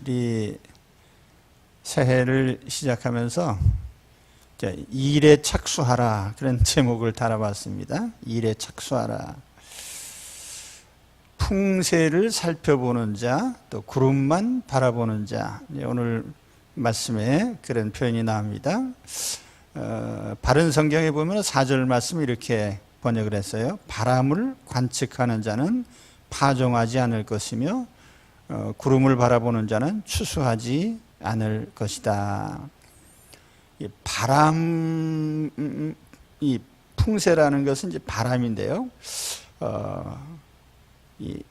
우리 새해를 시작하면서 일에 착수하라 그런 제목을 달아봤습니다. 일에 착수하라. 풍세를 살펴보는 자, 또 구름만 바라보는 자. 오늘 말씀에 그런 표현이 나옵니다. 바른 성경에 보면 4절 말씀이 이렇게 번역을 했어요. 바람을 관측하는 자는 파종하지 않을 것이며 구름을 바라보는 자는 추수하지 않을 것이다. 이 바람, 이 풍세라는 것은 이제 바람인데요. 이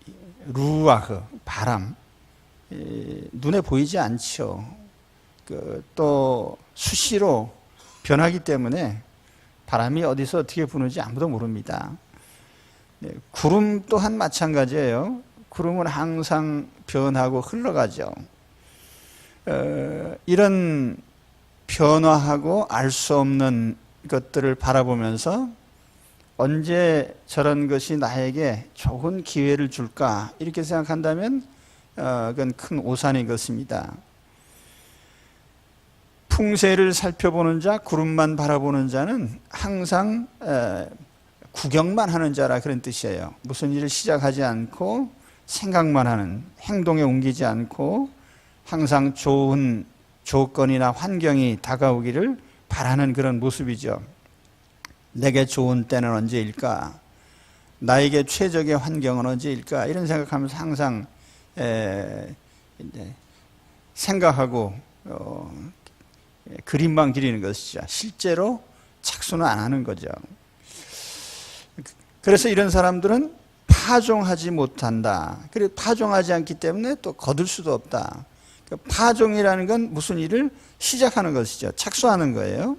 루아흐, 바람, 눈에 보이지 않죠. 또 수시로 변하기 때문에 바람이 어디서 어떻게 부는지 아무도 모릅니다. 구름 또한 마찬가지예요. 구름은 항상 변하고 흘러가죠. 이런 변화하고 알 수 없는 것들을 바라보면서 언제 저런 것이 나에게 좋은 기회를 줄까 이렇게 생각한다면 그건 큰 오산인 것입니다. 풍세를 살펴보는 자, 구름만 바라보는 자는 항상 구경만 하는 자라 그런 뜻이에요. 무슨 일을 시작하지 않고 생각만 하는, 행동에 옮기지 않고 항상 좋은 조건이나 환경이 다가오기를 바라는 그런 모습이죠. 내게 좋은 때는 언제일까? 나에게 최적의 환경은 언제일까? 이런 생각하면서 항상 생각하고 그림만 그리는 것이죠. 실제로 착수는 안 하는 거죠. 그래서 이런 사람들은 파종하지 못한다. 그리고 파종하지 않기 때문에 또 거둘 수도 없다. 파종이라는 건 무슨 일을 시작하는 것이죠. 착수하는 거예요.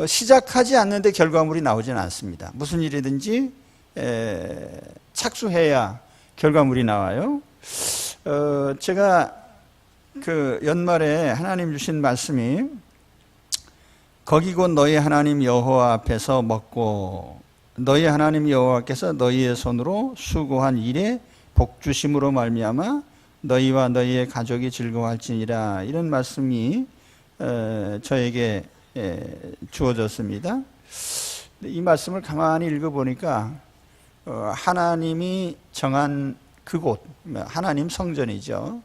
시작하지 않는데 결과물이 나오지는 않습니다. 무슨 일이든지 착수해야 결과물이 나와요. 제가 그 연말에 하나님 주신 말씀이 거기 곧 너희 하나님 여호와 앞에서 먹고 너희 하나님 여호와께서 너희의 손으로 수고한 일에 복 주심으로 말미암아 너희와 너희의 가족이 즐거워할지니라. 이런 말씀이 저에게 주어졌습니다. 이 말씀을 가만히 읽어보니까 하나님이 정한 그곳, 하나님 성전이죠.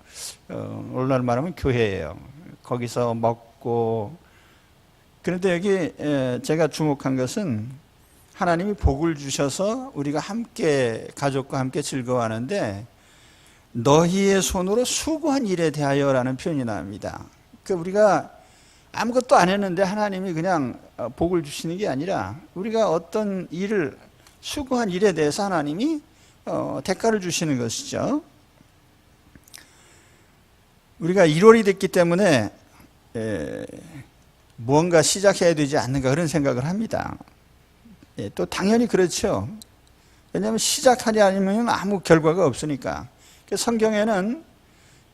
오늘날 말하면 교회예요. 거기서 먹고, 그런데 여기 제가 주목한 것은 하나님이 복을 주셔서 우리가 함께 가족과 함께 즐거워하는데 너희의 손으로 수고한 일에 대하여라는 표현이 나옵니다. 우리가 아무것도 안 했는데 하나님이 그냥 복을 주시는 게 아니라 우리가 어떤 일을 수고한 일에 대해서 하나님이 대가를 주시는 것이죠. 우리가 1월이 됐기 때문에 무언가 시작해야 되지 않는가 그런 생각을 합니다. 또 당연히 그렇죠. 왜냐하면 시작하지 않으면 아무 결과가 없으니까. 성경에는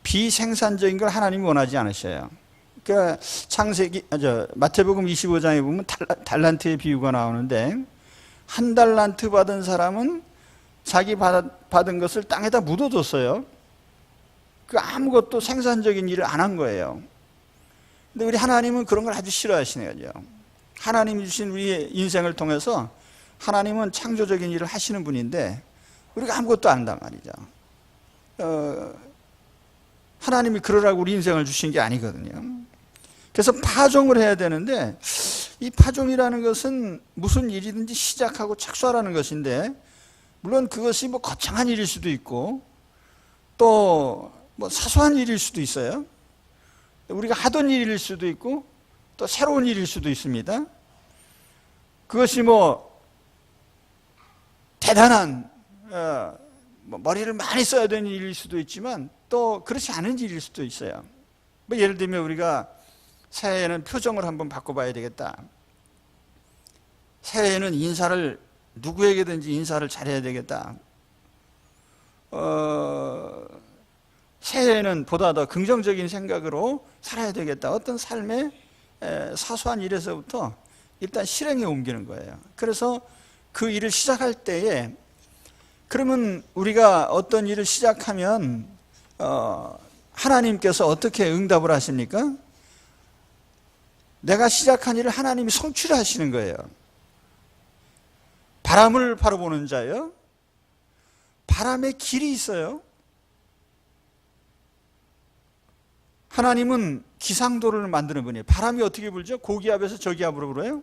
비생산적인 걸 하나님이 원하지 않으셔요. 그러니까 마태복음 25장에 보면 달란트의 비유가 나오는데 한 달란트 받은 사람은 자기 받은 것을 땅에다 묻어뒀어요. 아무것도 생산적인 일을 안 한 거예요. 근데 우리 하나님은 그런 걸 아주 싫어하시는 거죠. 하나님이 주신 우리의 인생을 통해서 하나님은 창조적인 일을 하시는 분인데 우리가 아무것도 안 한단 말이죠. 하나님이 그러라고 우리 인생을 주신 게 아니거든요. 그래서 파종을 해야 되는데 이 파종이라는 것은 무슨 일이든지 시작하고 착수하라는 것인데 물론 그것이 거창한 일일 수도 있고 또 사소한 일일 수도 있어요. 우리가 하던 일일 수도 있고 또 새로운 일일 수도 있습니다. 그것이 대단한 머리를 많이 써야 되는 일일 수도 있지만 또 그렇지 않은 일일 수도 있어요. 예를 들면 우리가 새해에는 표정을 한번 바꿔봐야 되겠다. 새해에는 인사를 누구에게든지 인사를 잘해야 되겠다. 새해에는 보다 더 긍정적인 생각으로 살아야 되겠다. 어떤 삶의 사소한 일에서부터 일단 실행에 옮기는 거예요. 그래서 그 일을 시작할 때에 그러면 우리가 어떤 일을 시작하면 하나님께서 어떻게 응답을 하십니까? 내가 시작한 일을 하나님이 성취하시는 거예요. 바람을 바로 보는 자요. 바람의 길이 있어요. 하나님은 기상도를 만드는 분이에요. 바람이 어떻게 불죠? 고기압에서 저기압으로 불어요.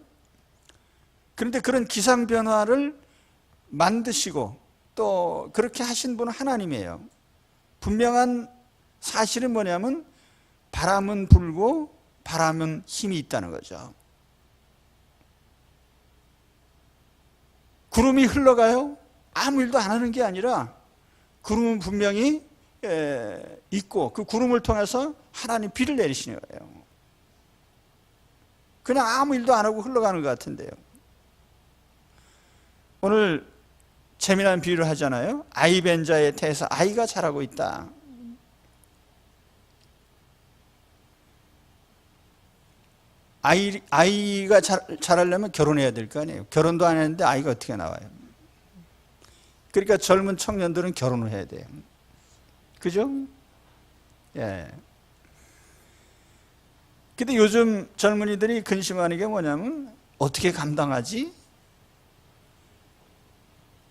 그런데 그런 기상 변화를 만드시고 또 그렇게 하신 분은 하나님이에요. 분명한 사실은 뭐냐면 바람은 불고 바람은 힘이 있다는 거죠. 구름이 흘러가요? 아무 일도 안 하는 게 아니라 구름은 분명히 있고 그 구름을 통해서 하나님 비를 내리시는 거예요. 그냥 아무 일도 안 하고 흘러가는 것 같은데요. 오늘 재미난 비유를 하잖아요. 아이 벤 자에 태에서 아이가 자라고 있다. 아이가 자라려면 결혼해야 될 거 아니에요. 결혼도 안 했는데 아이가 어떻게 나와요? 그러니까 젊은 청년들은 결혼을 해야 돼요. 그죠? 예. 근데 요즘 젊은이들이 근심하는 게 뭐냐면 어떻게 감당하지?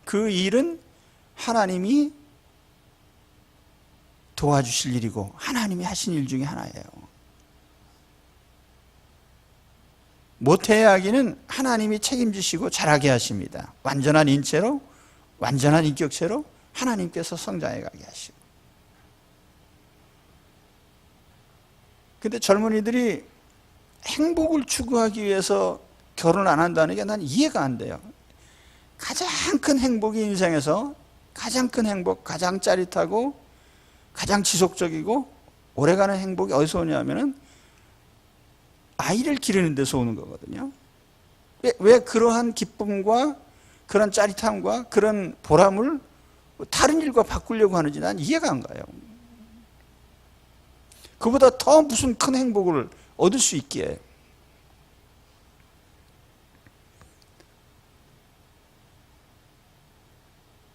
그 일은 하나님이 도와주실 일이고 하나님이 하신 일 중에 하나예요. 못해야 하기는 하나님이 책임지시고 잘하게 하십니다. 완전한 인체로, 완전한 인격체로 하나님께서 성장해 가게 하시고. 근데 젊은이들이 행복을 추구하기 위해서 결혼 안 한다는 게 난 이해가 안 돼요. 가장 큰 행복이 인생에서 가장 큰 행복, 가장 짜릿하고 가장 지속적이고 오래가는 행복이 어디서 오냐면은 아이를 기르는 데서 오는 거거든요. 왜 그러한 기쁨과 그런 짜릿함과 그런 보람을 다른 일과 바꾸려고 하는지 난 이해가 안 가요. 그보다 더 무슨 큰 행복을 얻을 수 있기에.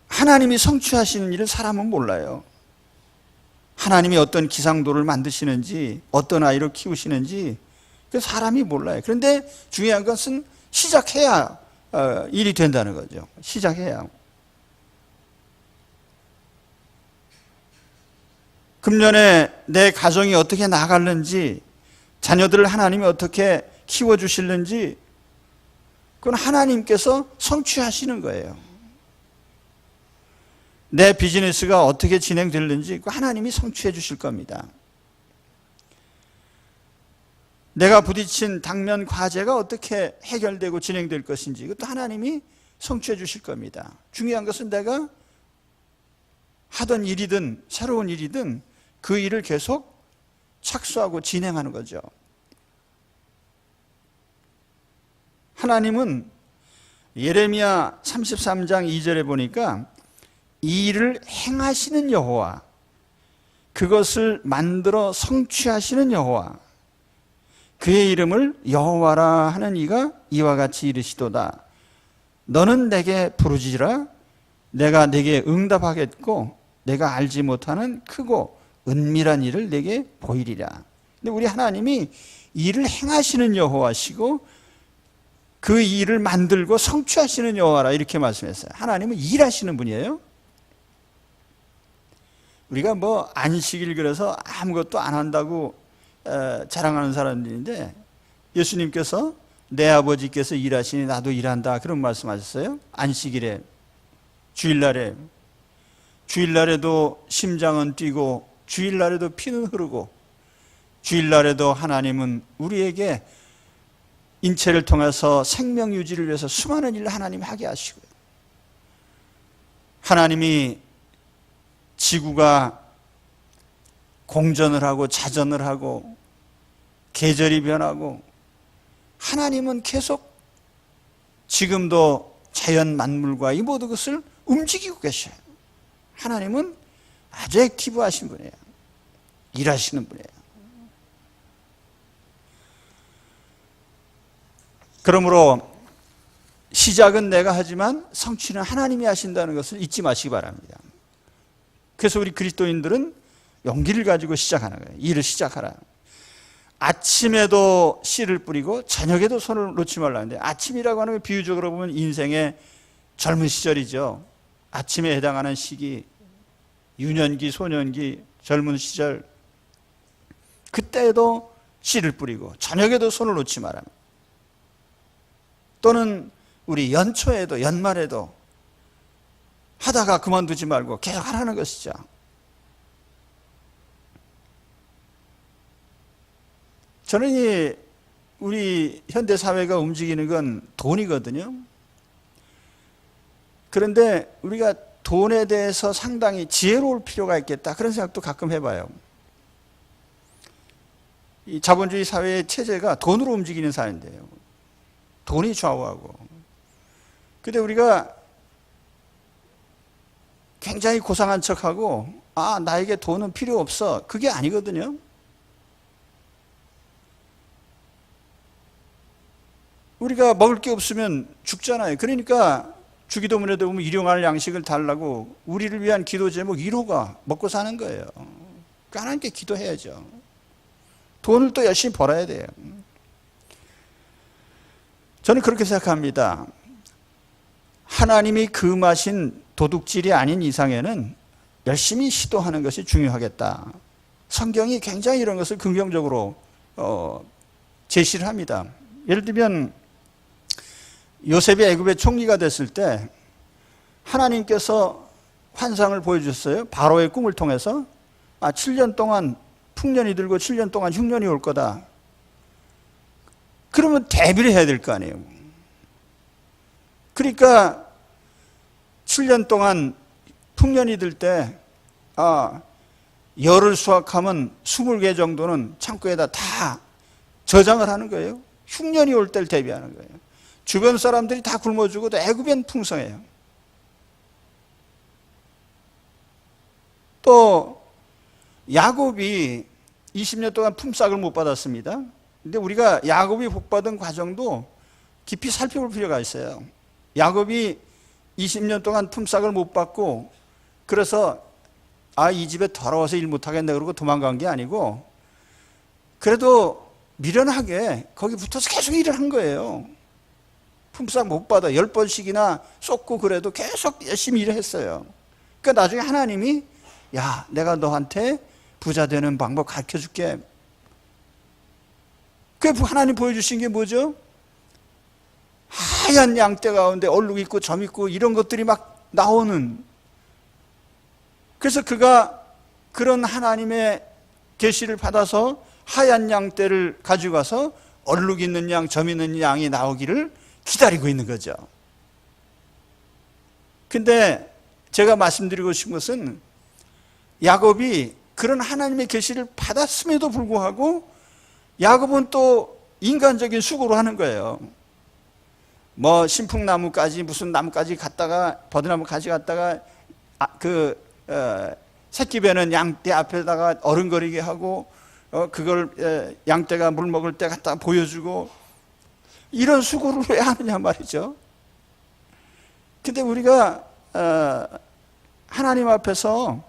하나님이 성취하시는 일을 사람은 몰라요. 하나님이 어떤 기상도를 만드시는지 어떤 아이를 키우시는지 사람이 몰라요. 그런데 중요한 것은 시작해야 일이 된다는 거죠. 시작해야. 금년에 내 가정이 어떻게 나가는지, 자녀들을 하나님이 어떻게 키워주실는지, 그건 하나님께서 성취하시는 거예요. 내 비즈니스가 어떻게 진행되는지 하나님이 성취해 주실 겁니다. 내가 부딪힌 당면 과제가 어떻게 해결되고 진행될 것인지 이것도 하나님이 성취해 주실 겁니다. 중요한 것은 내가 하던 일이든 새로운 일이든 그 일을 계속 착수하고 진행하는 거죠. 하나님은 예레미야 33장 2절에 보니까 이 일을 행하시는 여호와, 그것을 만들어 성취하시는 여호와, 그의 이름을 여호와라 하는 이가 이와 같이 이르시도다. 너는 내게 부르짖으라. 내가 내게 응답하겠고 내가 알지 못하는 크고 은밀한 일을 내게 보이리라. 근데 우리 하나님이 일을 행하시는 여호와시고 그 일을 만들고 성취하시는 여호와라 이렇게 말씀했어요. 하나님은 일하시는 분이에요. 우리가 뭐 안식일 그래서 아무것도 안 한다고 자랑하는 사람들인데 예수님께서 내 아버지께서 일하시니 나도 일한다 그런 말씀하셨어요. 안식일에, 주일날에도 심장은 뛰고 주일날에도 피는 흐르고 주일날에도 하나님은 우리에게 인체를 통해서 생명 유지를 위해서 수많은 일을 하나님이 하게 하시고요. 하나님이 지구가 공전을 하고 자전을 하고 계절이 변하고 하나님은 계속 지금도 자연 만물과 이 모든 것을 움직이고 계셔요. 하나님은 아주 액티브하신 분이에요. 일하시는 분이에요. 그러므로 시작은 내가 하지만 성취는 하나님이 하신다는 것을 잊지 마시기 바랍니다. 그래서 우리 그리스도인들은 용기를 가지고 시작하는 거예요. 일을 시작하라. 아침에도 씨를 뿌리고 저녁에도 손을 놓지 말라는데, 아침이라고 하는 게 비유적으로 보면 인생의 젊은 시절이죠. 아침에 해당하는 시기, 유년기, 소년기, 젊은 시절, 그때에도 씨를 뿌리고 저녁에도 손을 놓지 마라. 또는 우리 연초에도, 연말에도 하다가 그만두지 말고 계속 하라는 것이죠. 저는 우리 현대 사회가 움직이는 건 돈이거든요. 그런데 우리가 돈에 대해서 상당히 지혜로울 필요가 있겠다, 그런 생각도 가끔 해봐요. 이 자본주의 사회의 체제가 돈으로 움직이는 사회인데요. 돈이 좌우하고. 근데 우리가 굉장히 고상한 척하고, 나에게 돈은 필요 없어, 그게 아니거든요. 우리가 먹을 게 없으면 죽잖아요. 그러니까 주기도문에도 보면 일용할 양식을 달라고, 우리를 위한 기도 제목 1호가 먹고 사는 거예요. 그러니까 하나님께 기도해야죠. 돈을 또 열심히 벌어야 돼요. 저는 그렇게 생각합니다. 하나님이 금하신 도둑질이 아닌 이상에는 열심히 시도하는 것이 중요하겠다. 성경이 굉장히 이런 것을 긍정적으로 제시를 합니다. 예를 들면 요셉이 애굽의 총리가 됐을 때 하나님께서 환상을 보여주셨어요. 바로의 꿈을 통해서 7년 동안 풍년이 들고 7년 동안 흉년이 올 거다. 그러면 대비를 해야 될 거 아니에요. 그러니까 7년 동안 풍년이 들 때 열을 수확하면 20개 정도는 창고에다 다 저장을 하는 거예요. 흉년이 올 때를 대비하는 거예요. 주변 사람들이 다 굶어 죽어도 애굽엔 풍성해요. 또 야곱이 20년 동안 품삯을 못 받았습니다. 근데 우리가 야곱이 복받은 과정도 깊이 살펴볼 필요가 있어요. 야곱이 20년 동안 품삯을 못 받고, 그래서 이 집에 더러워서 일 못하겠네 그러고 도망간 게 아니고, 그래도 미련하게 거기 붙어서 계속 일을 한 거예요. 품삯 못 받아 10번씩이나 쏟고 그래도 계속 열심히 일을 했어요. 그러니까 나중에 하나님이 내가 너한테 부자 되는 방법 가르쳐 줄게. 그 하나님 보여주신 게 뭐죠? 하얀 양떼 가운데 얼룩 있고 점 있고 이런 것들이 막 나오는. 그래서 그가 그런 하나님의 계시를 받아서 하얀 양떼를 가지고 가서 얼룩 있는 양, 점 있는 양이 나오기를 기다리고 있는 거죠. 근데 제가 말씀드리고 싶은 것은, 야곱이 그런 하나님의 계시를 받았음에도 불구하고 야곱은 또 인간적인 수고를 하는 거예요. 신풍나무까지 무슨 나무까지 갔다가, 버드나무까지 갔다가 새끼 배는 양떼 앞에다가 어른거리게 하고, 그걸 양떼가 물 먹을 때 갖다가 보여주고, 이런 수고를 왜 하느냐 말이죠. 근데 우리가 하나님 앞에서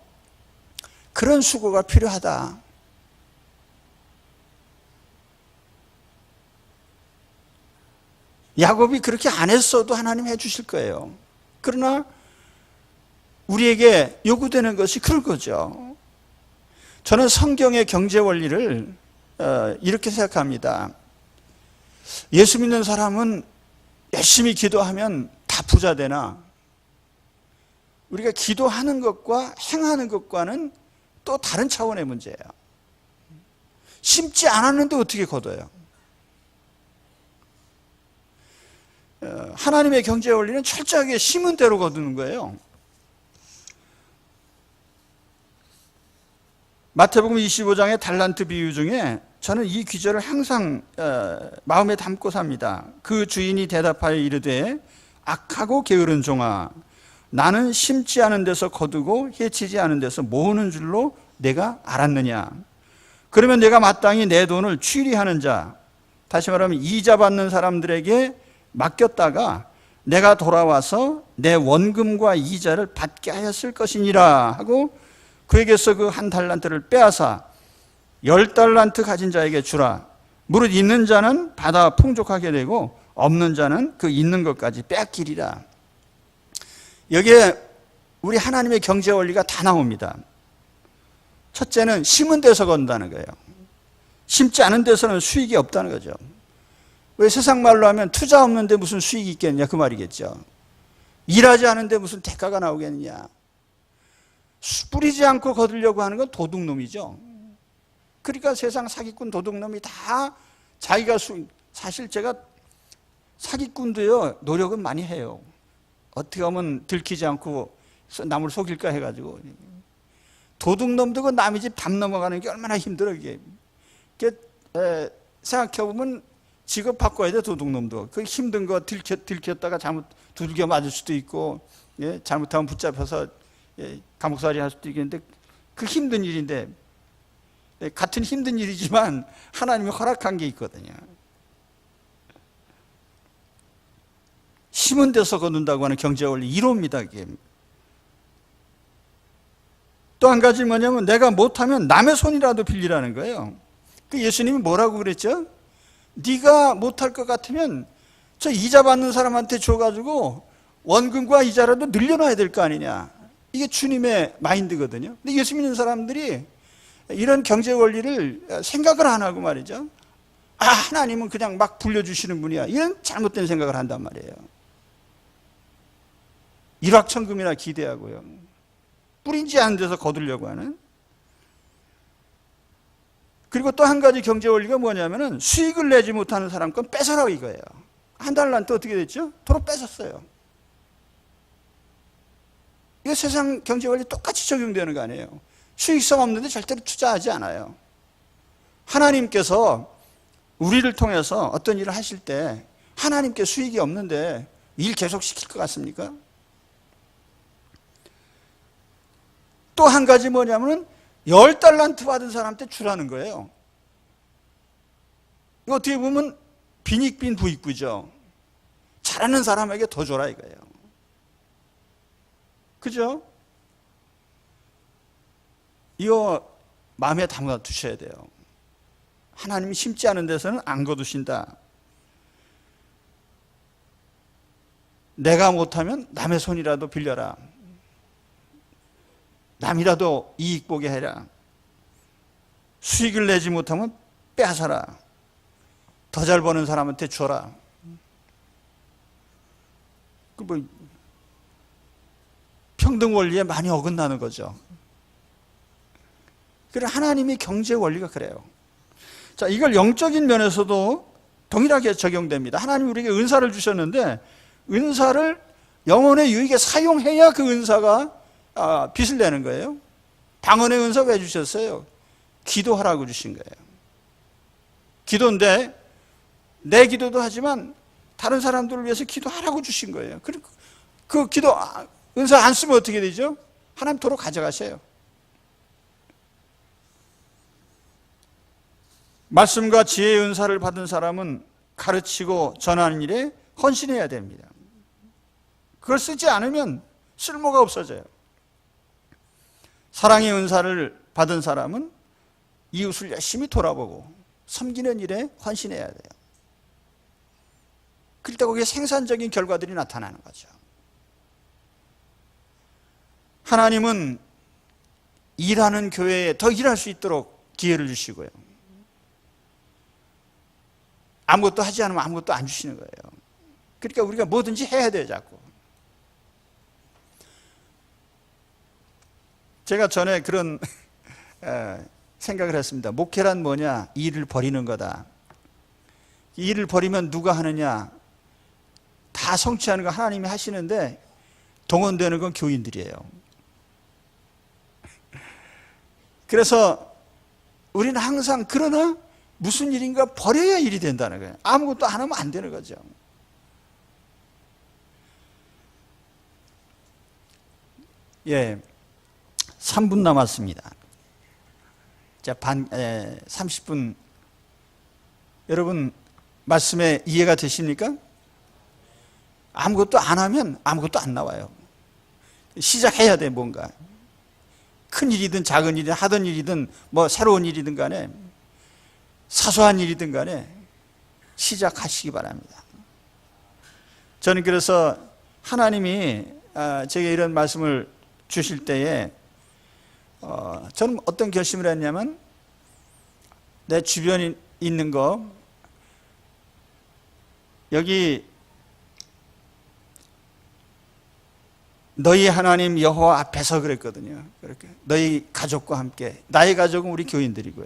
그런 수고가 필요하다. 야곱이 그렇게 안 했어도 하나님 해주실 거예요. 그러나 우리에게 요구되는 것이 그런 거죠. 저는 성경의 경제 원리를 이렇게 생각합니다. 예수 믿는 사람은 열심히 기도하면 다 부자 되나, 우리가 기도하는 것과 행하는 것과는 또 다른 차원의 문제예요. 심지 않았는데 어떻게 거둬요? 하나님의 경제 원리는 철저하게 심은 대로 거두는 거예요. 마태복음 25장의 달란트 비유 중에 저는 이 귀절을 항상 마음에 담고 삽니다. 그 주인이 대답하여 이르되, 악하고 게으른 종아, 나는 심지 않은 데서 거두고 해치지 않은 데서 모으는 줄로 내가 알았느냐. 그러면 내가 마땅히 내 돈을 취리하는 자, 다시 말하면 이자 받는 사람들에게 맡겼다가 내가 돌아와서 내 원금과 이자를 받게 하였을 것이니라 하고 그에게서 그 한 달란트를 빼앗아 10달란트 가진 자에게 주라. 무릇 있는 자는 받아 풍족하게 되고 없는 자는 그 있는 것까지 빼앗기리라. 여기에 우리 하나님의 경제 원리가 다 나옵니다. 첫째는 심은 데서 건다는 거예요. 심지 않은 데서는 수익이 없다는 거죠. 왜 세상 말로 하면 투자 없는데 무슨 수익이 있겠느냐 그 말이겠죠. 일하지 않은데 무슨 대가가 나오겠느냐. 뿌리지 않고 거두려고 하는 건 도둑놈이죠. 그러니까 세상 사기꾼 도둑놈이 다 자기가 사실 제가 사기꾼도요 노력은 많이 해요. 어떻게 하면 들키지 않고 남을 속일까 해가지고. 도둑놈도 그 남의 집 담 넘어가는 게 얼마나 힘들어 이게. 생각해보면 직업 바꿔야 돼. 도둑놈도 그 힘든 거 들켰다가 잘못 두들겨 맞을 수도 있고, 예? 잘못하면 붙잡혀서 감옥살이 할 수도 있겠는데 그 힘든 일인데, 같은 힘든 일이지만 하나님이 허락한 게 있거든요. 심은 데서 거둔다고 하는 경제원리 1호입니다. 이게. 또 한 가지 뭐냐면 내가 못하면 남의 손이라도 빌리라는 거예요. 그 예수님이 뭐라고 그랬죠? 네가 못할 것 같으면 저 이자 받는 사람한테 줘가지고 원금과 이자라도 늘려놔야 될 거 아니냐. 이게 주님의 마인드거든요. 근데 예수 믿는 사람들이 이런 경제 원리를 생각을 안 하고 말이죠. 하나님은 그냥 막 불려주시는 분이야. 이런 잘못된 생각을 한단 말이에요. 일확천금이나 기대하고요. 뿌리지 않은 데서 거두려고 하는. 그리고 또 한 가지 경제 원리가 뭐냐면은 수익을 내지 못하는 사람 건 뺏어라 이거예요. 한 달란트 어떻게 됐죠? 도로 뺏었어요. 이거 세상 경제 원리 똑같이 적용되는 거 아니에요. 수익성 없는데 절대로 투자하지 않아요. 하나님께서 우리를 통해서 어떤 일을 하실 때 하나님께 수익이 없는데 일 계속 시킬 것 같습니까? 또 한 가지 뭐냐면은 10달란트 받은 사람한테 주라는 거예요. 이거 어떻게 보면 빈익빈 부익부죠. 잘하는 사람에게 더 줘라 이거예요. 그죠? 이거 마음에 담아 두셔야 돼요. 하나님이 심지 않은 데서는 안 거두신다. 내가 못하면 남의 손이라도 빌려라. 남이라도 이익 보게 해라. 수익을 내지 못하면 빼앗아라. 더 잘 버는 사람한테 줘라. 평등 원리에 많이 어긋나는 거죠. 그래 하나님의 경제 원리가 그래요. 자, 이걸 영적인 면에서도 동일하게 적용됩니다. 하나님 우리에게 은사를 주셨는데 은사를 영혼의 유익에 사용해야 그 은사가 빚을 내는 거예요. 방언의 은사 왜 주셨어요? 기도하라고 주신 거예요. 기도인데 내 기도도 하지만 다른 사람들을 위해서 기도하라고 주신 거예요. 그리고 그 기도 은사 안 쓰면 어떻게 되죠? 하나님 도로 가져가셔요. 말씀과 지혜의 은사를 받은 사람은 가르치고 전하는 일에 헌신해야 됩니다. 그걸 쓰지 않으면 쓸모가 없어져요. 사랑의 은사를 받은 사람은 이웃을 열심히 돌아보고 섬기는 일에 헌신해야 돼요. 그럴 때 거기에 생산적인 결과들이 나타나는 거죠. 하나님은 일하는 교회에 더 일할 수 있도록 기회를 주시고요. 아무것도 하지 않으면 아무것도 안 주시는 거예요. 그러니까 우리가 뭐든지 해야 돼요, 자꾸. 제가 전에 그런 생각을 했습니다. 목회란 뭐냐? 일을 버리는 거다. 일을 버리면 누가 하느냐? 다 성취하는 거 하나님이 하시는데 동원되는 건 교인들이에요. 그래서 우리는 항상 그러나 무슨 일인가 버려야 일이 된다는 거예요. 아무것도 안 하면 안 되는 거죠. 예, 3분 남았습니다. 자, 30분. 여러분, 말씀에 이해가 되십니까? 아무것도 안 하면 아무것도 안 나와요. 시작해야 돼, 뭔가. 큰 일이든 작은 일이든 하던 일이든 뭐 새로운 일이든 간에 사소한 일이든 간에 시작하시기 바랍니다. 저는 그래서 하나님이 제게 이런 말씀을 주실 때에 저는 어떤 결심을 했냐면 내 주변에 있는 거 여기 너희 하나님 여호와 앞에서 그랬거든요. 그렇게 너희 가족과 함께, 나의 가족은 우리 교인들이고요.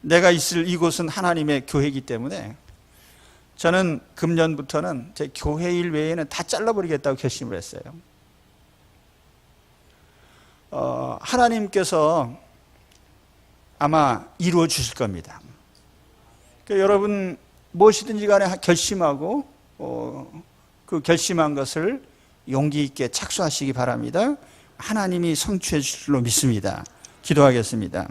내가 있을 이곳은 하나님의 교회이기 때문에 저는 금년부터는 제 교회 일 외에는 다 잘라버리겠다고 결심을 했어요. 하나님께서 아마 이루어 주실 겁니다. 그러니까 여러분 무엇이든지 간에 결심하고 그 결심한 것을 용기 있게 착수하시기 바랍니다. 하나님이 성취해 주실 줄로 믿습니다. 기도하겠습니다.